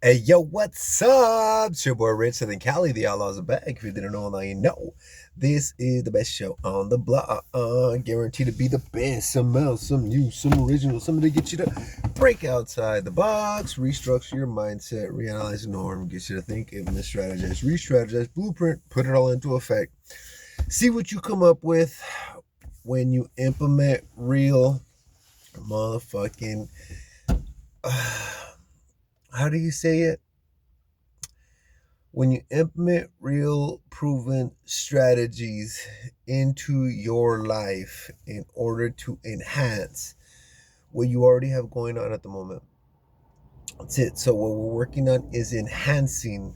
Hey, yo, what's up? It's your boy Rich and Cali, the Outlaws are back. If you didn't know, now you know. This is the best show on the block. Guaranteed to be the best. Some else, some new, some original, something to get you to break outside the box, restructure your mindset, reanalyze the norm, get you to think, implement, strategize, re-strategize, blueprint, put it all into effect. See what you come up with when you implement real motherfucking. How do you say it? When you implement real proven strategies into your life in order to enhance what you already have going on at the moment. That's it. So, what we're working on is enhancing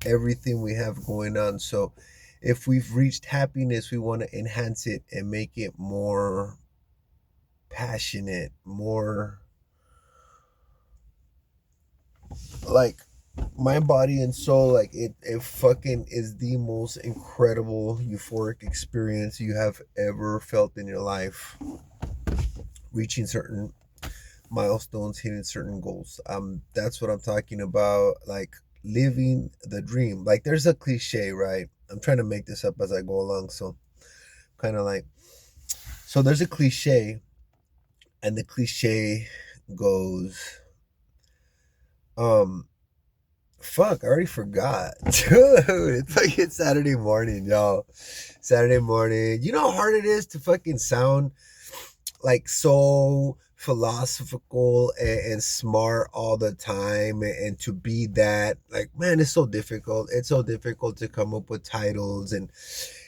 everything we have going on. So, if we've reached happiness, we want to enhance it and make it more passionate, more like mind, body, and soul. Like it fucking is the most incredible euphoric experience you have ever felt in your life, reaching certain milestones, hitting certain goals. That's what I'm talking about, like living the dream. Like there's a cliche, right? I'm trying to make this up as I go along, so kind of like, so there's a cliche, and the cliche goes, um fuck, I already forgot. Dude, it's like it's Saturday morning, y'all. Saturday morning. You know how hard it is to fucking sound like so philosophical and smart all the time, and to be that, like, man, it's so difficult. It's so difficult to come up with titles, and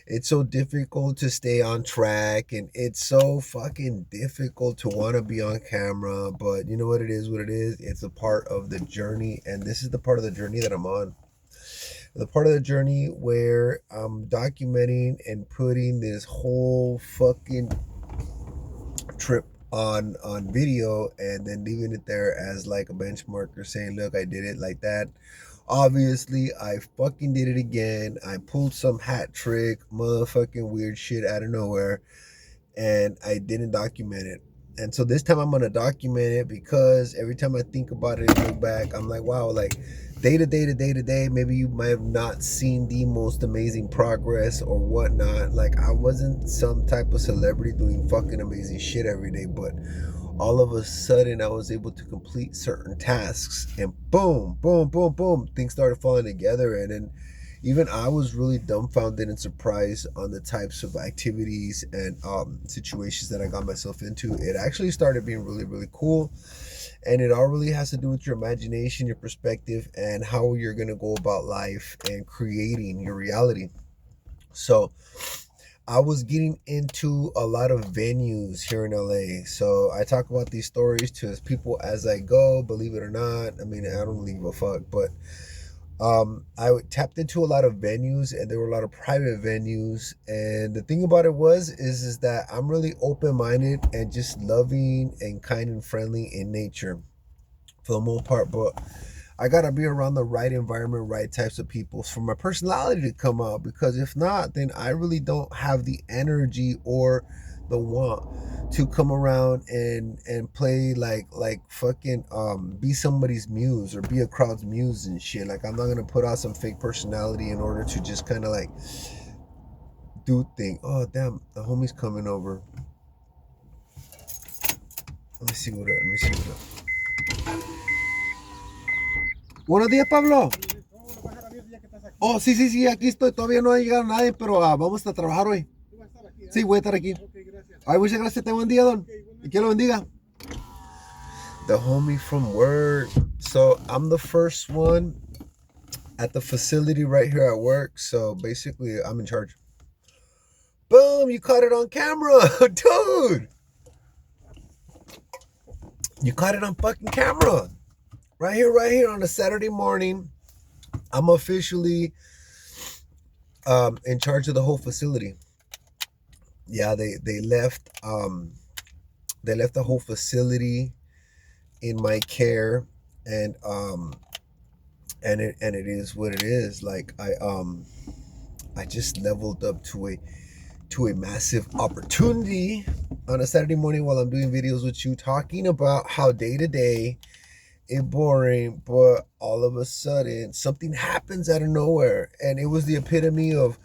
it's so difficult to stay on track, and it's so fucking difficult to want to be on camera. But you know what, it is what it is. It's a part of the journey, and this is the part of the journey that I'm on. The part of the journey where I'm documenting and putting this whole fucking trip on video, and then leaving it there as like a benchmarker, saying, look, I did it like that. Obviously, I fucking did it again. I pulled some hat trick motherfucking weird shit out of nowhere, and I didn't document it. And so this time I'm gonna document it, because every time I think about it and look back, I'm like, wow, like day to day to day to day, maybe you might have not seen the most amazing progress or whatnot. Like, I wasn't some type of celebrity doing fucking amazing shit every day, but all of a sudden I was able to complete certain tasks, and boom, boom, boom, boom, things started falling together. And then even I was really dumbfounded and surprised on the types of activities and situations that I got myself into. It actually started being really, really cool. And it all really has to do with your imagination, your perspective, and how you're going to go about life and creating your reality. So, I was getting into a lot of venues here in LA. So I talk about these stories to as people as I go, believe it or not. I mean, I don't really give a fuck, but I tapped into a lot of venues, and there were a lot of private venues. And the thing about it is that I'm really open minded and just loving and kind and friendly in nature for the most part. But I gotta be around the right environment, right types of people for my personality to come out. Because if not, then I really don't have the energy or the want to come around and play like fucking be somebody's muse or be a crowd's muse and shit. Like, I'm not gonna put out some fake personality in order to just kind of like do thing. Oh damn, the homie's coming over. Let me see what up. Buenos días, Pablo. Oh, sí, sí, sí, aquí estoy. Todavía no ha llegado nadie, pero vamos a trabajar hoy. Sí, voy a estar aquí. Ay, muchas gracias. Tengo buen día, don. Y que lo bendiga. The homie from work. So I'm the first one at the facility right here at work. So basically, I'm in charge. Boom! You caught it on camera, dude. You caught it on fucking camera. Right here on a Saturday morning. I'm officially in charge of the whole facility. Yeah, they left the whole facility in my care, and it is what it is. Like, I just leveled up to a massive opportunity on a Saturday morning while I'm doing videos with you, talking about how day to day it boring, but all of a sudden something happens out of nowhere, and it was the epitome of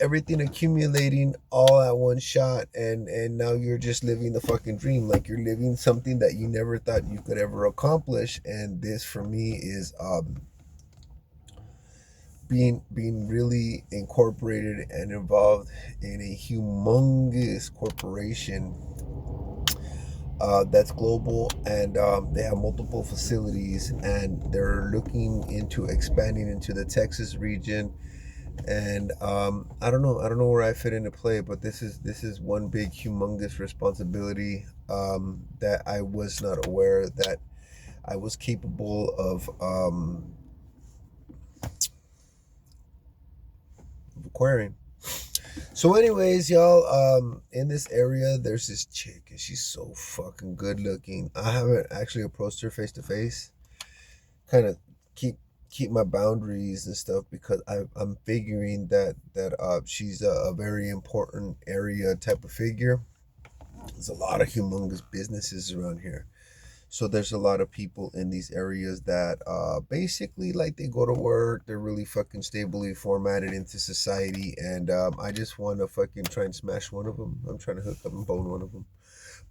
everything accumulating all at one shot, and now you're just living the fucking dream, like you're living something that you never thought you could ever accomplish. And this for me is being really incorporated and involved in a humongous corporation that's global, and they have multiple facilities, and they're looking into expanding into the Texas region. And I don't know where I fit into play, but this is one big humongous responsibility that I was not aware that I was capable of acquiring. So, anyways, y'all, in this area, there's this chick, and she's so fucking good looking. I haven't actually approached her face to face. Kind of keep my boundaries and stuff, because I'm figuring that she's a very important area type of figure. There's a lot of humongous businesses around here. So there's a lot of people in these areas that basically, like, they go to work, they're really fucking stably formatted into society, and I just want to fucking try and smash one of them. I'm trying to hook up and bone one of them,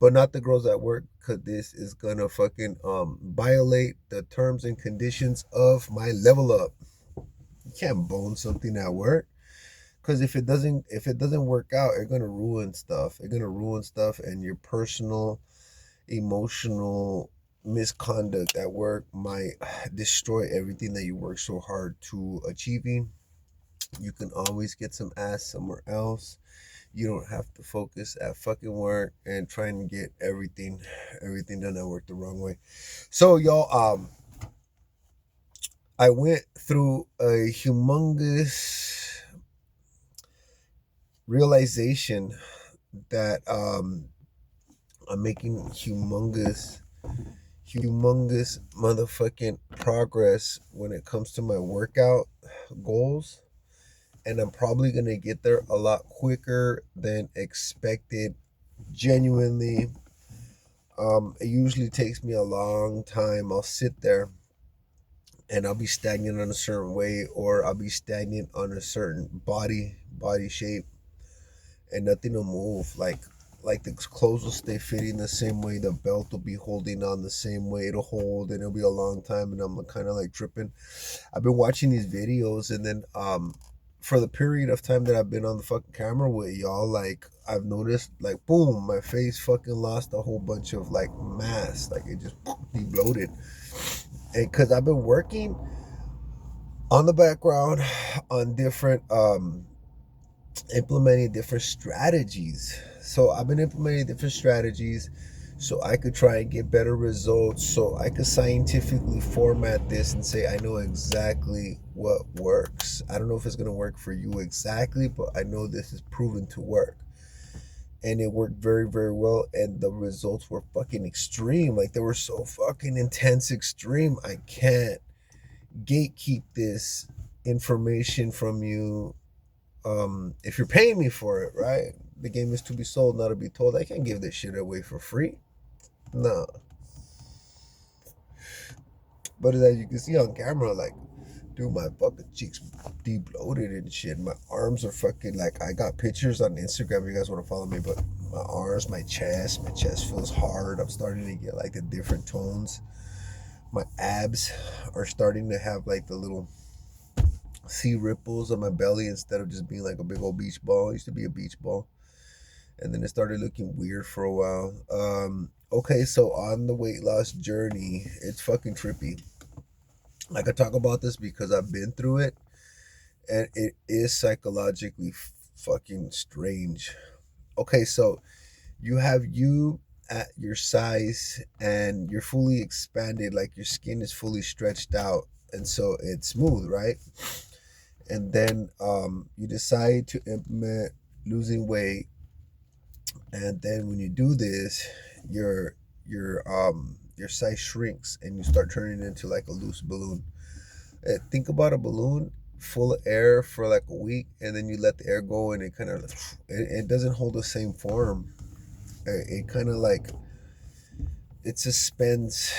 but not the girls at work, because this is gonna fucking violate the terms and conditions of my level up. You can't bone something at work, because if it doesn't work out, it's gonna ruin stuff. It's gonna ruin stuff, and your personal emotional misconduct at work might destroy everything that you work so hard to achieving. You can always get some ass somewhere else. You don't have to focus at fucking work and trying to get everything done at work the wrong way. So, y'all, I went through a humongous realization that I'm making humongous motherfucking progress when it comes to my workout goals, and I'm probably gonna get there a lot quicker than expected. Genuinely, it usually takes me a long time. I'll sit there and I'll be stagnant on a certain way, or I'll be stagnant on a certain body shape, and nothing will move. Like the clothes will stay fitting the same way, the belt will be holding on the same way it'll hold, and it'll be a long time, and I'm kind of like tripping. I've been watching these videos, and then for the period of time that I've been on the fucking camera with y'all, like, I've noticed, like, boom, my face fucking lost a whole bunch of like mass, like it just de-bloated. And because I've been working on the background on different implementing different strategies. So I've been implementing different strategies so I could try and get better results, so I could scientifically format this and say I know exactly what works. I don't know if it's going to work for you exactly, but I know this is proven to work. And it worked very, very well, and the results were fucking extreme. Like, they were so fucking intense, extreme. I can't gatekeep this information from you. If you're paying me for it, right? The game is to be sold, not to be told. I can't give this shit away for free. No. But as you can see on camera, like, dude, my fucking cheeks de-bloated and shit. My arms are fucking, like, I got pictures on Instagram if you guys want to follow me, but my arms, my chest feels hard. I'm starting to get like the different tones. My abs are starting to have like the little sea ripples on my belly instead of just being like a big old beach ball. It used to be a beach ball, and then it started looking weird for a while. Okay, so on the weight loss journey, it's fucking trippy. I could talk about this because I've been through it, and it is psychologically fucking strange. Okay, so you have you at your size, and you're fully expanded, like your skin is fully stretched out, and so it's smooth, right? And then you decide to implement losing weight, and then when you do this, your your size shrinks, and you start turning into like a loose balloon. Think about a balloon full of air for like a week, and then you let the air go, and it doesn't hold the same form. It kind of like, it suspends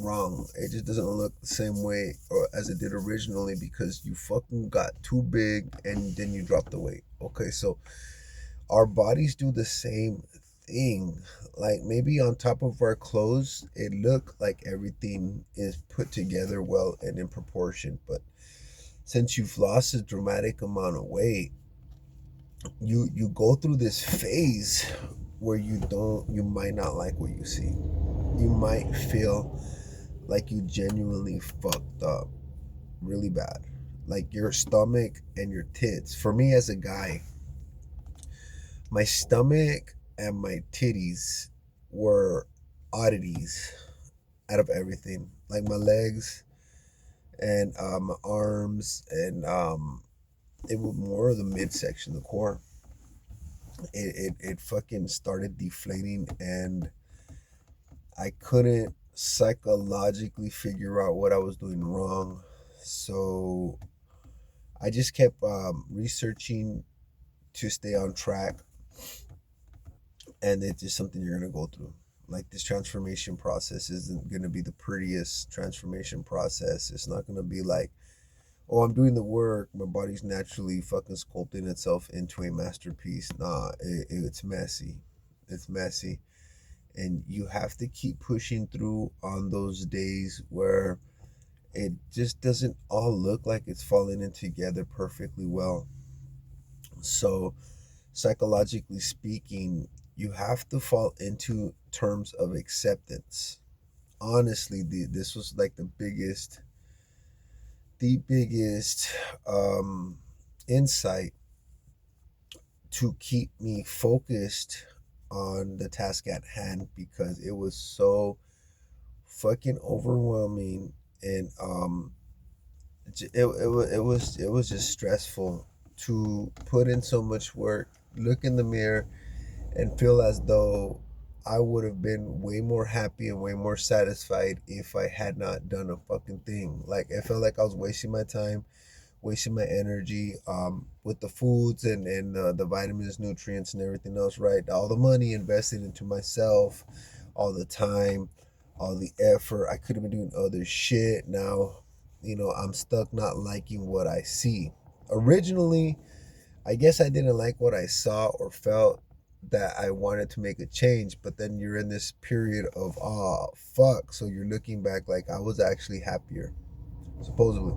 wrong. It just doesn't look the same way or as it did originally because you fucking got too big and then you dropped the weight. Okay, so our bodies do the same thing. Like maybe on top of our clothes, it look like everything is put together well and in proportion, but since you've lost a dramatic amount of weight, you go through this phase where you might not like what you see. You might feel like you genuinely fucked up really bad. Like your stomach and your tits. For me as a guy, my stomach and my titties were oddities out of everything. Like my legs and my arms and it was more of the midsection, the core. It fucking started deflating and I couldn't psychologically figure out what I was doing wrong. So I just kept researching to stay on track, and it's just something you're gonna go through. Like this transformation process isn't gonna be the prettiest transformation process. It's not gonna be like, oh, I'm doing the work, my body's naturally fucking sculpting itself into a masterpiece. Nah, it's messy. It's messy. And you have to keep pushing through on those days where it just doesn't all look like it's falling in together perfectly well. So, psychologically speaking, you have to fall into terms of acceptance. Honestly, this was like the biggest um, insight to keep me focused on the task at hand because it was so fucking overwhelming and it was just stressful to put in so much work, look in the mirror and feel as though I would have been way more happy and way more satisfied if I had not done a fucking thing. Like I felt like I was wasting my time, wasting my energy with the foods and the vitamins, nutrients, and everything else, right? All the money invested into myself, all the time, all the effort. I could have been doing other shit. Now, I'm stuck not liking what I see. Originally, I guess I didn't like what I saw or felt that I wanted to make a change, but then you're in this period of, oh, fuck. So you're looking back like I was actually happier, supposedly.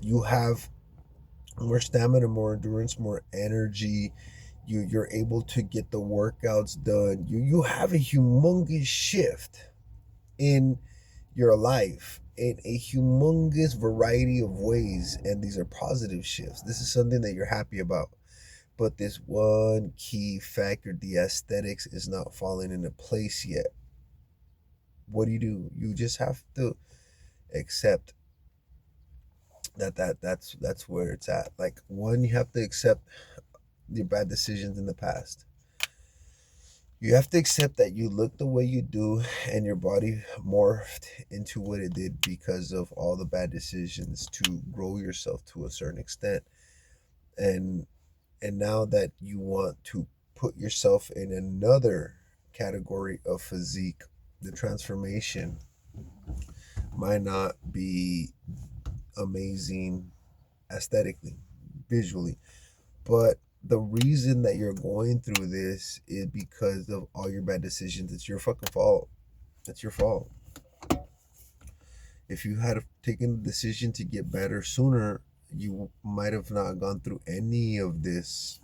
You have more stamina, more endurance, more energy. You're able to get the workouts done. You have a humongous shift in your life in a humongous variety of ways, and these are positive shifts. This is something that you're happy about. But this one key factor, the aesthetics, is not falling into place yet. What do? You just have to accept that's where it's at. Like one, you have to accept your bad decisions in the past. You have to accept that you look the way you do and your body morphed into what it did because of all the bad decisions to grow yourself to a certain extent. And now that you want to put yourself in another category of physique, the transformation might not be amazing aesthetically, visually, but the reason that you're going through this is because of all your bad decisions. It's your fucking fault. It's your fault. If you had taken the decision to get better sooner, you might have not gone through any of this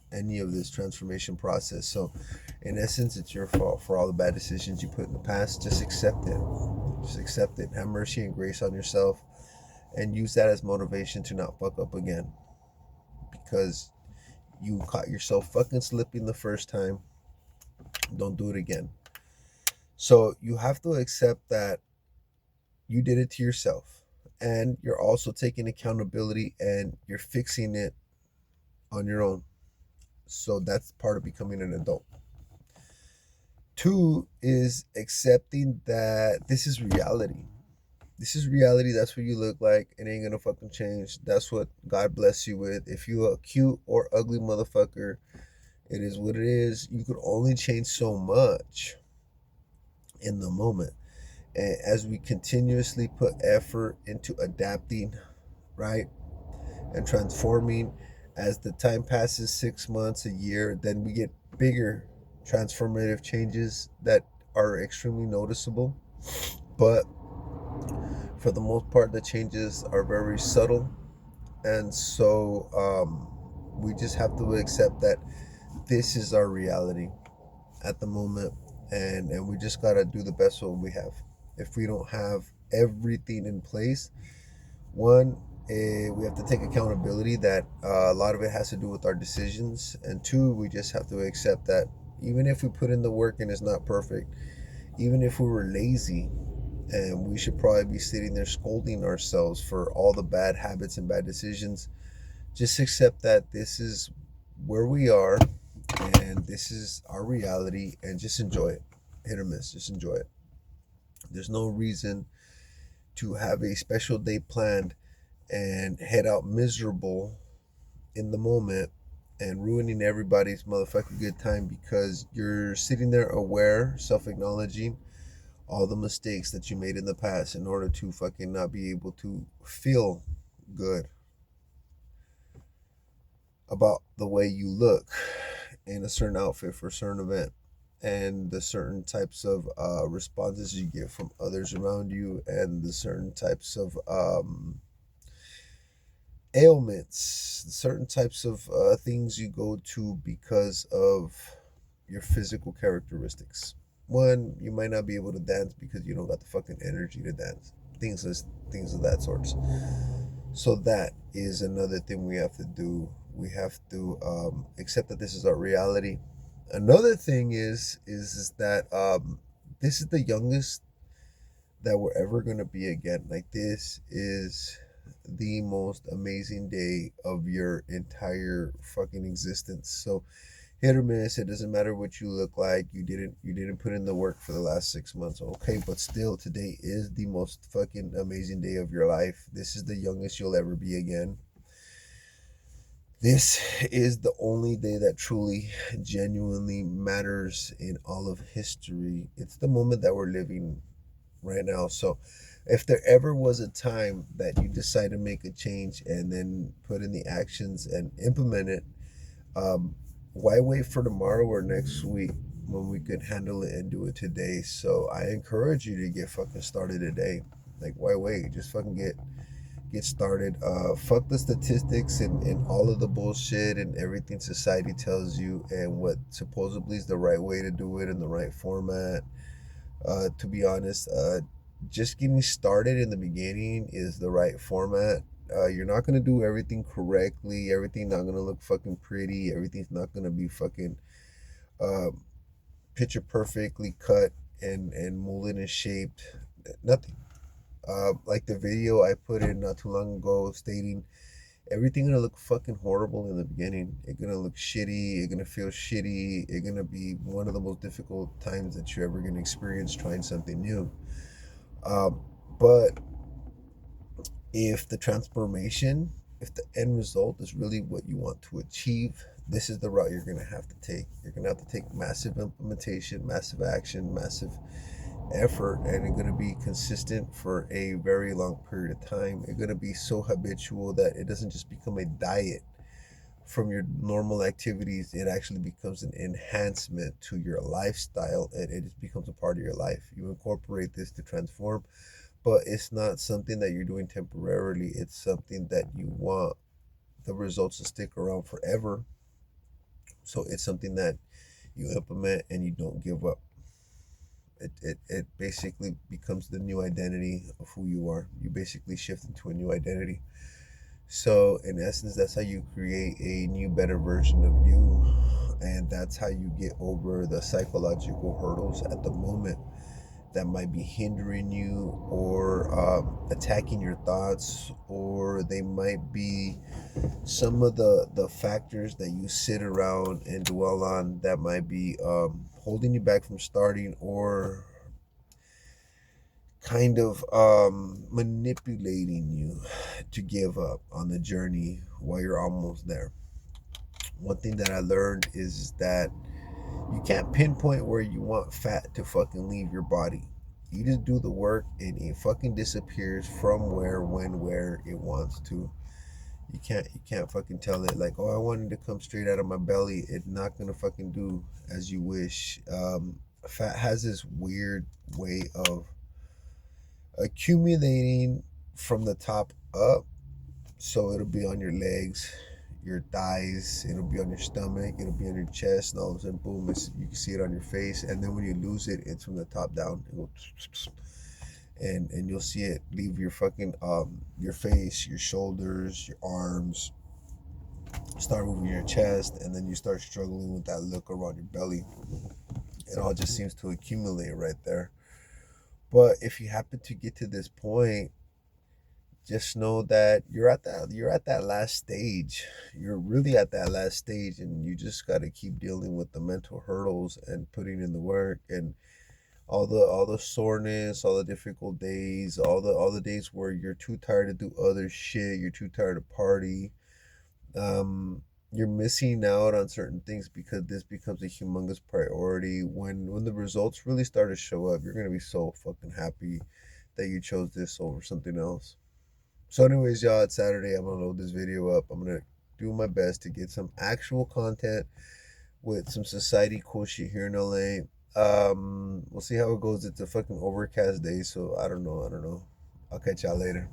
transformation process. So in essence, it's your fault for all the bad decisions you put in the past. Just accept it. Just accept it. Have mercy and grace on yourself and use that as motivation to not fuck up again. Because you caught yourself fucking slipping the first time. Don't do it again. So you have to accept that you did it to yourself. And you're also taking accountability and you're fixing it on your own. So that's part of becoming an adult. Two is accepting that this is reality. This is reality. That's what you look like. It ain't gonna fucking change. That's what God bless you with. If you're a cute or ugly motherfucker, it is what it is. You could only change so much in the moment. And as we continuously put effort into adapting, right, and transforming, as the time passes, 6 months, a year, then we get bigger transformative changes that are extremely noticeable. But for the most part, the changes are very subtle. And so we just have to accept that this is our reality at the moment. And we just got to do the best of what we have. If we don't have everything in place, one, we have to take accountability that a lot of it has to do with our decisions. And two, we just have to accept that even if we put in the work and it's not perfect, even if we were lazy, and we should probably be sitting there scolding ourselves for all the bad habits and bad decisions, just accept that this is where we are and this is our reality, and just enjoy it. Hit or miss, just enjoy it. There's no reason to have a special day planned and head out miserable in the moment and ruining everybody's motherfucking good time because you're sitting there aware, self acknowledging all the mistakes that you made in the past in order to fucking not be able to feel good about the way you look in a certain outfit for a certain event, and the certain types of responses you get from others around you, and the certain types of ailments, certain types of things you go to because of your physical characteristics. One, you might not be able to dance because you don't got the fucking energy to dance. Things of that sort. So that is another thing we have to do. We have to accept that this is our reality. Another thing is that this is the youngest that we're ever gonna be again. Like, this is the most amazing day of your entire fucking existence. So hit or miss, it doesn't matter what you look like. You didn't put in the work for the last 6 months. Okay, but still, today is the most fucking amazing day of your life. This is the youngest you'll ever be again. This is the only day that truly, genuinely matters in all of history. It's the moment that we're living right now. So if there ever was a time that you decide to make a change and then put in the actions and implement it, why wait for tomorrow or next week when we could handle it and do it today? So I encourage you to get fucking started today. Like, why wait? Just fucking get started. Fuck the statistics and all of the bullshit and everything society tells you and what supposedly is the right way to do it in the right format. To be honest, just getting started in the beginning is the right format. You're not gonna do everything correctly. Everything's not gonna look fucking pretty. Everything's not gonna be fucking uh, picture perfectly cut and molded and shaped. Nothing. Like the video I put in not too long ago stating everything gonna look fucking horrible in the beginning. It's gonna look shitty. It's gonna feel shitty. It's gonna be one of the most difficult times that you're ever gonna experience trying something new. Um, but if the transformation, if the end result is really what you want to achieve, this is the route you're gonna have to take. You're gonna have to take massive implementation, massive action, massive effort, and it's going to be consistent for a very long period of time. It's going to be so habitual that it doesn't just become a diet from your normal activities. It actually becomes an enhancement to your lifestyle, and it just becomes a part of your life. You incorporate this to transform, but it's not something that you're doing temporarily. It's something that you want the results to stick around forever. So it's something that you implement and you don't give up. It basically becomes the new identity of who you are. You basically shift into a new identity. So in essence, that's how you create a new, better version of you. And that's how you get over the psychological hurdles at the moment that might be hindering you or attacking your thoughts, or they might be some of the factors that you sit around and dwell on that might be holding you back from starting, or kind of manipulating you to give up on the journey while you're almost there. One thing that I learned is that you can't pinpoint where you want fat to fucking leave your body. You just do the work and it fucking disappears from where it wants to. You can't fucking tell it like, oh, I wanted to come straight out of my belly. It's not gonna fucking do as you wish. Fat has this weird way of accumulating from the top up. So it'll be on your legs, your thighs, it'll be on your stomach, it'll be on your chest, and all of a sudden, boom, you can see it on your face. And then when you lose it, it's from the top down. It'll, and you'll see it leave your fucking your face, your shoulders, your arms, start moving your chest, and then you start struggling with that look around your belly. It all just seems to accumulate right there. But if you happen to get to this point, just know that you're at that last stage. You're really at that last stage, and you just got to keep dealing with the mental hurdles and putting in the work and all the soreness, all the difficult days, all the days where you're too tired to do other shit, you're too tired to party. You're missing out on certain things because this becomes a humongous priority. When the results really start to show up, you're gonna be so fucking happy that you chose this over something else. So, anyways, y'all, it's Saturday. I'm gonna load this video up. I'm gonna do my best to get some actual content with some society cool shit here in LA. We'll see how it goes. It's a fucking overcast day, so I don't know. I'll catch y'all later.